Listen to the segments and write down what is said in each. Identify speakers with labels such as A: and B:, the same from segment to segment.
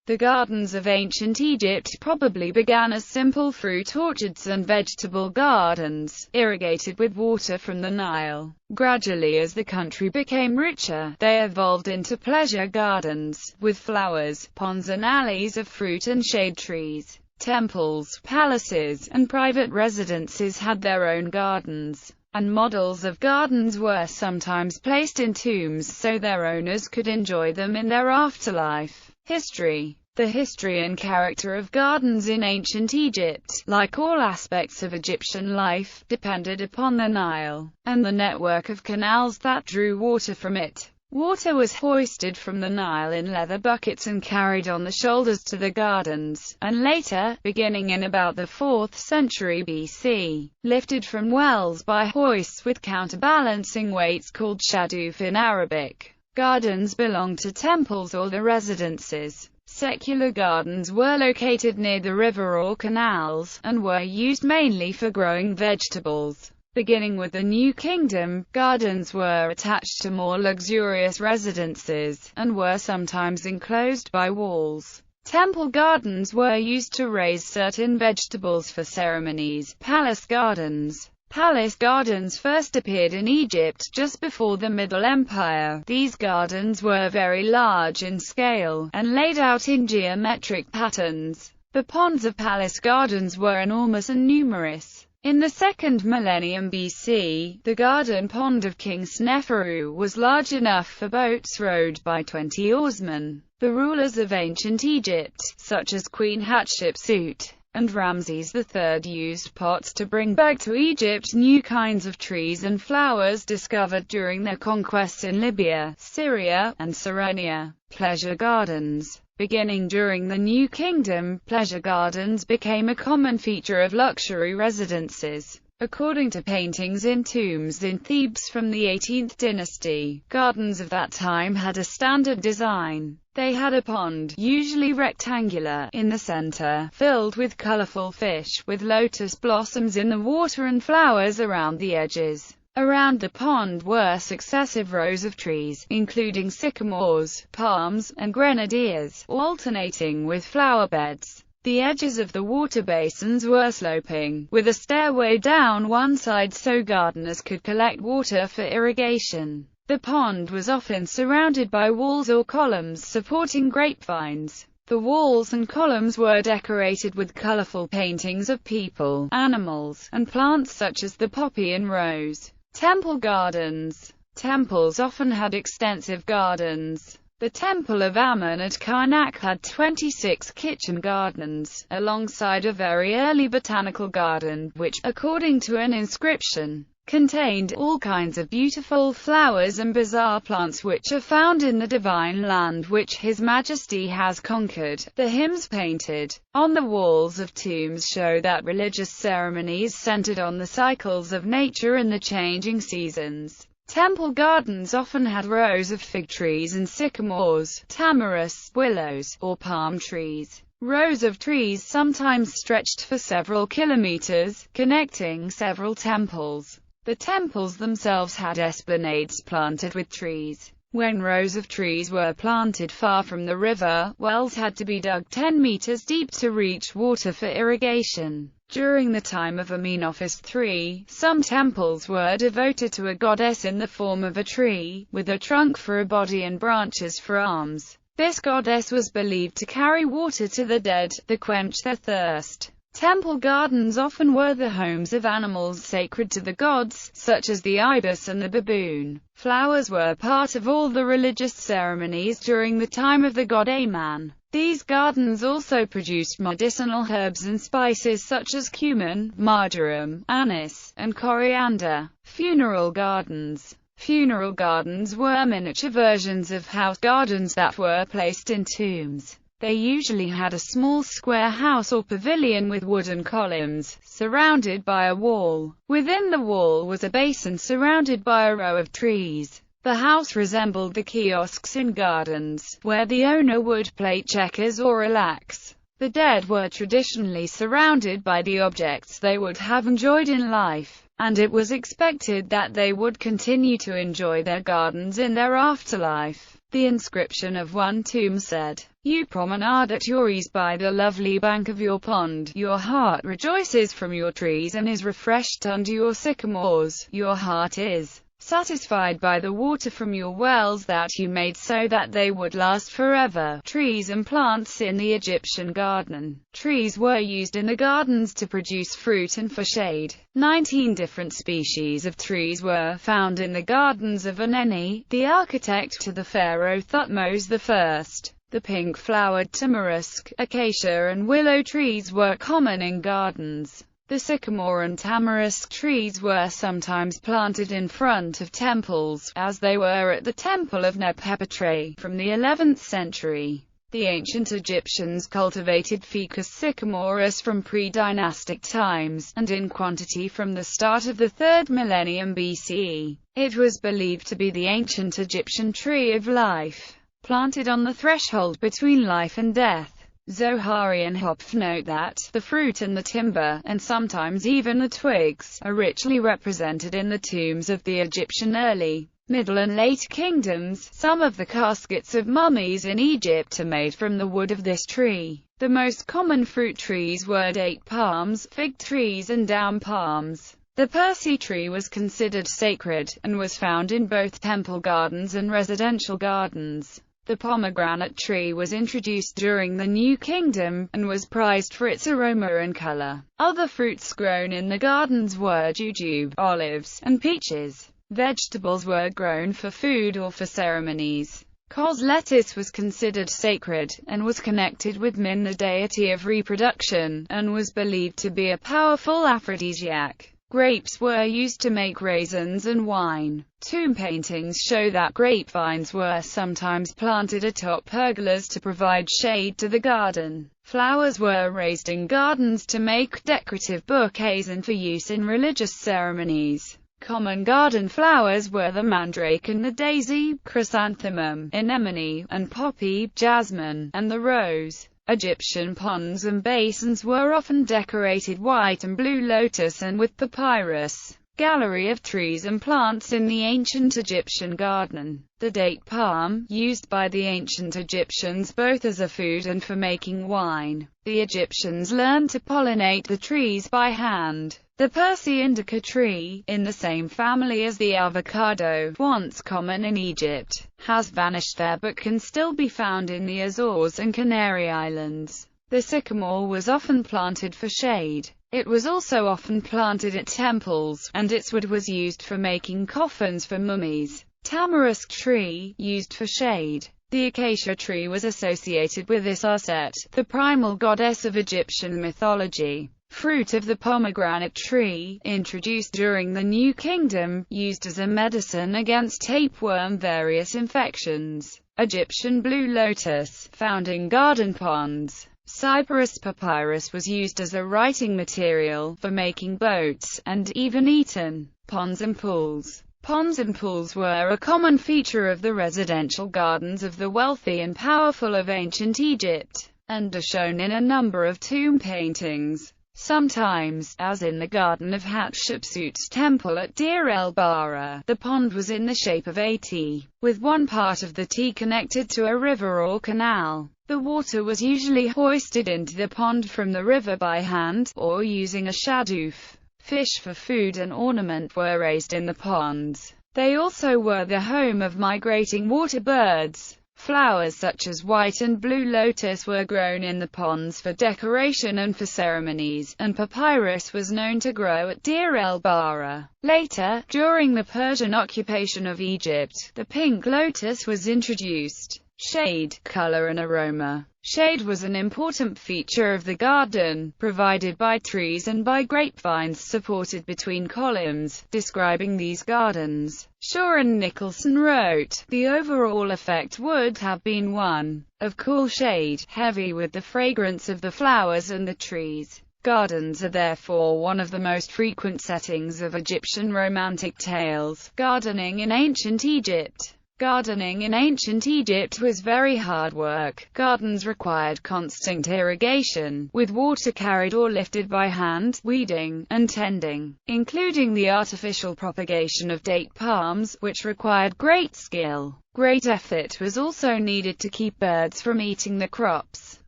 A: The gardens of ancient Egypt probably began as simple fruit orchards and vegetable gardens, irrigated with water from the Nile. Gradually, as the country became richer, they evolved into pleasure gardens, with flowers, ponds and alleys of fruit and shade trees. Temples, palaces, and private residences had their own gardens, and models of gardens were sometimes placed in tombs so their owners could enjoy them in their afterlife. History. The history and character of gardens in ancient Egypt, like all aspects of Egyptian life, depended upon the Nile, and the network of canals that drew water from it. Water was hoisted from the Nile in leather buckets and carried on the shoulders to the gardens, and later, beginning in about the 4th century BC, lifted from wells by hoists with counterbalancing weights called shaduf in Arabic. Gardens belonged to temples or the residences. Secular gardens were located near the river or canals, and were used mainly for growing vegetables. Beginning with the New Kingdom, gardens were attached to more luxurious residences, and were sometimes enclosed by walls. Temple gardens were used to raise certain vegetables for ceremonies. Palace gardens. Palace gardens first appeared in Egypt just before the Middle Empire. These gardens were very large in scale, and laid out in geometric patterns. The ponds of palace gardens were enormous and numerous. In the 2nd millennium BC, the garden pond of King Sneferu was large enough for boats rowed by 20 oarsmen. The rulers of ancient Egypt, such as Queen Hatshepsut and Ramses III, used pots to bring back to Egypt new kinds of trees and flowers discovered during their conquests in Libya, Syria, and Cyrenaica. Pleasure gardens. Beginning during the New Kingdom, pleasure gardens became a common feature of luxury residences. According to paintings in tombs in Thebes from the 18th dynasty, gardens of that time had a standard design. They had a pond, usually rectangular, in the center, filled with colorful fish, with lotus blossoms in the water and flowers around the edges. Around the pond were successive rows of trees, including sycamores, palms, and grenadiers, alternating with flower beds. The edges of the water basins were sloping, with a stairway down one side so gardeners could collect water for irrigation. The pond was often surrounded by walls or columns supporting grapevines. The walls and columns were decorated with colorful paintings of people, animals, and plants such as the poppy and rose. Temple gardens. Temples often had extensive gardens. The Temple of Ammon at Karnak had 26 kitchen gardens, alongside a very early botanical garden, which, according to an inscription, contained all kinds of beautiful flowers and bizarre plants which are found in the divine land which His Majesty has conquered. The hymns painted on the walls of tombs show that religious ceremonies centered on the cycles of nature and the changing seasons. Temple gardens often had rows of fig trees and sycamores, tamarisks, willows, or palm trees. Rows of trees sometimes stretched for several kilometers, connecting several temples. The temples themselves had esplanades planted with trees. When rows of trees were planted far from the river, wells had to be dug 10 meters deep to reach water for irrigation. During the time of Amenophis III, some temples were devoted to a goddess in the form of a tree, with a trunk for a body and branches for arms. This goddess was believed to carry water to the dead, to quench their thirst. Temple gardens often were the homes of animals sacred to the gods, such as the ibis and the baboon. Flowers were part of all the religious ceremonies during the time of the god Aman. These gardens also produced medicinal herbs and spices such as cumin, marjoram, anise, and coriander. Funeral gardens. Funeral gardens were miniature versions of house gardens that were placed in tombs. They usually had a small square house or pavilion with wooden columns, surrounded by a wall. Within the wall was a basin surrounded by a row of trees. The house resembled the kiosks in gardens, where the owner would play checkers or relax. The dead were traditionally surrounded by the objects they would have enjoyed in life, and it was expected that they would continue to enjoy their gardens in their afterlife. The inscription of one tomb said, You promenade at your ease by the lovely bank of your pond. Your heart rejoices from your trees and is refreshed under your sycamores. Your heart is satisfied by the water from your wells that you made so that they would last forever. Trees and plants in the Egyptian garden. Trees were used in the gardens to produce fruit and for shade. 19 different species of trees were found in the gardens of Aneni, the architect to the pharaoh Thutmose I. The pink-flowered tamarisk, acacia and willow trees were common in gardens. The sycamore and tamarisk trees were sometimes planted in front of temples, as they were at the temple of Nephepatre, from the 11th century. The ancient Egyptians cultivated Ficus sycamorus from pre-dynastic times, and in quantity from the start of the 3rd millennium BCE. It was believed to be the ancient Egyptian tree of life, planted on the threshold between life and death. Zohari and Hopf note that the fruit and the timber, and sometimes even the twigs, are richly represented in the tombs of the Egyptian early, Middle and Late Kingdoms. Some of the caskets of mummies in Egypt are made from the wood of this tree. The most common fruit trees were date palms, fig trees and down palms. The Persea tree was considered sacred, and was found in both temple gardens and residential gardens. The pomegranate tree was introduced during the New Kingdom, and was prized for its aroma and color. Other fruits grown in the gardens were jujube, olives, and peaches. Vegetables were grown for food or for ceremonies. Cos lettuce was considered sacred, and was connected with Min, the deity of reproduction, and was believed to be a powerful aphrodisiac. Grapes were used to make raisins and wine. Tomb paintings show that grapevines were sometimes planted atop pergolas to provide shade to the garden. Flowers were raised in gardens to make decorative bouquets and for use in religious ceremonies. Common garden flowers were the mandrake and the daisy, chrysanthemum, anemone, and poppy, jasmine, and the rose. Egyptian ponds and basins were often decorated white and blue lotus and with papyrus. Gallery of trees and plants in the ancient Egyptian garden. The date palm, used by the ancient Egyptians both as a food and for making wine. The Egyptians learned to pollinate the trees by hand. The Persea indica tree, in the same family as the avocado, once common in Egypt, has vanished there but can still be found in the Azores and Canary Islands. The sycamore was often planted for shade. It was also often planted at temples, and its wood was used for making coffins for mummies. Tamarisk tree, used for shade. The acacia tree was associated with Isarset, the primal goddess of Egyptian mythology. Fruit of the pomegranate tree, introduced during the New Kingdom, used as a medicine against tapeworm, various infections. Egyptian blue lotus, found in garden ponds. Cyperus papyrus was used as a writing material, for making boats, and even eaten. Ponds and pools. Ponds and pools were a common feature of the residential gardens of the wealthy and powerful of ancient Egypt, and are shown in a number of tomb paintings. Sometimes, as in the garden of Hatshepsut's temple at Deir el-Bahra, the pond was in the shape of a T, with one part of the T connected to a river or canal. The water was usually hoisted into the pond from the river by hand, or using a shadoof. Fish for food and ornament were raised in the ponds. They also were the home of migrating water birds. Flowers such as white and blue lotus were grown in the ponds for decoration and for ceremonies, and papyrus was known to grow at Deir el-Bahra. Later, during the Persian occupation of Egypt, the pink lotus was introduced. Shade, color and aroma. Shade was an important feature of the garden, provided by trees and by grapevines supported between columns. Describing these gardens, Shaw and Nicholson wrote, "The overall effect would have been one of cool shade, heavy with the fragrance of the flowers and the trees." Gardens are therefore one of the most frequent settings of Egyptian romantic tales. Gardening in ancient Egypt. Gardening in ancient Egypt was very hard work. Gardens required constant irrigation, with water carried or lifted by hand, weeding, and tending, including the artificial propagation of date palms, which required great skill. Great effort was also needed to keep birds from eating the crops.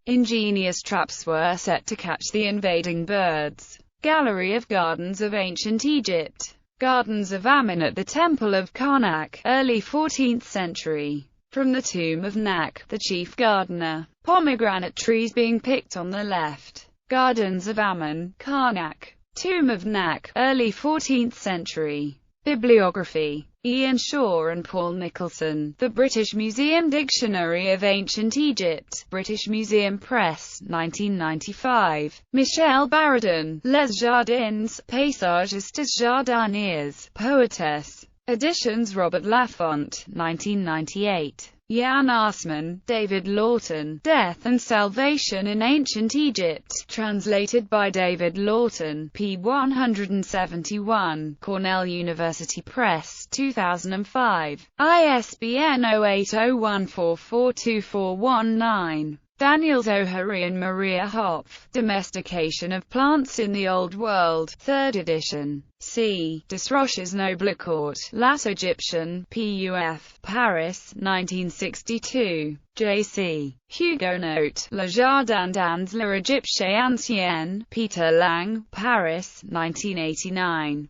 A: Ingenious traps were set to catch the invading birds. Gallery of Gardens of Ancient Egypt. Gardens of Ammon at the Temple of Karnak, early 14th century. From the tomb of Nak, the chief gardener. Pomegranate trees being picked on the left. Gardens of Ammon, Karnak. Tomb of Nak, early 14th century. Bibliography. Ian Shaw and Paul Nicholson. The British Museum Dictionary of Ancient Egypt. British Museum Press, 1995. Michel Baradin. Les Jardins, Paysagistes Jardiniers, Poetess. Editions Robert Laffont, 1998. Jan Arsman, David Lawton. Death and Salvation in Ancient Egypt. Translated by David Lawton, p. 171. Cornell University Press, 2005. ISBN 0801442419. Daniels O'Hare and Maria Hopf. Domestication of Plants in the Old World, 3rd edition. C. Desroches Noblecourt, Lat. Egyptian, Puf. Paris, 1962. J.C. Huguenot, Le Jardin dans l'Égypte ancienne, Peter Lang, Paris, 1989.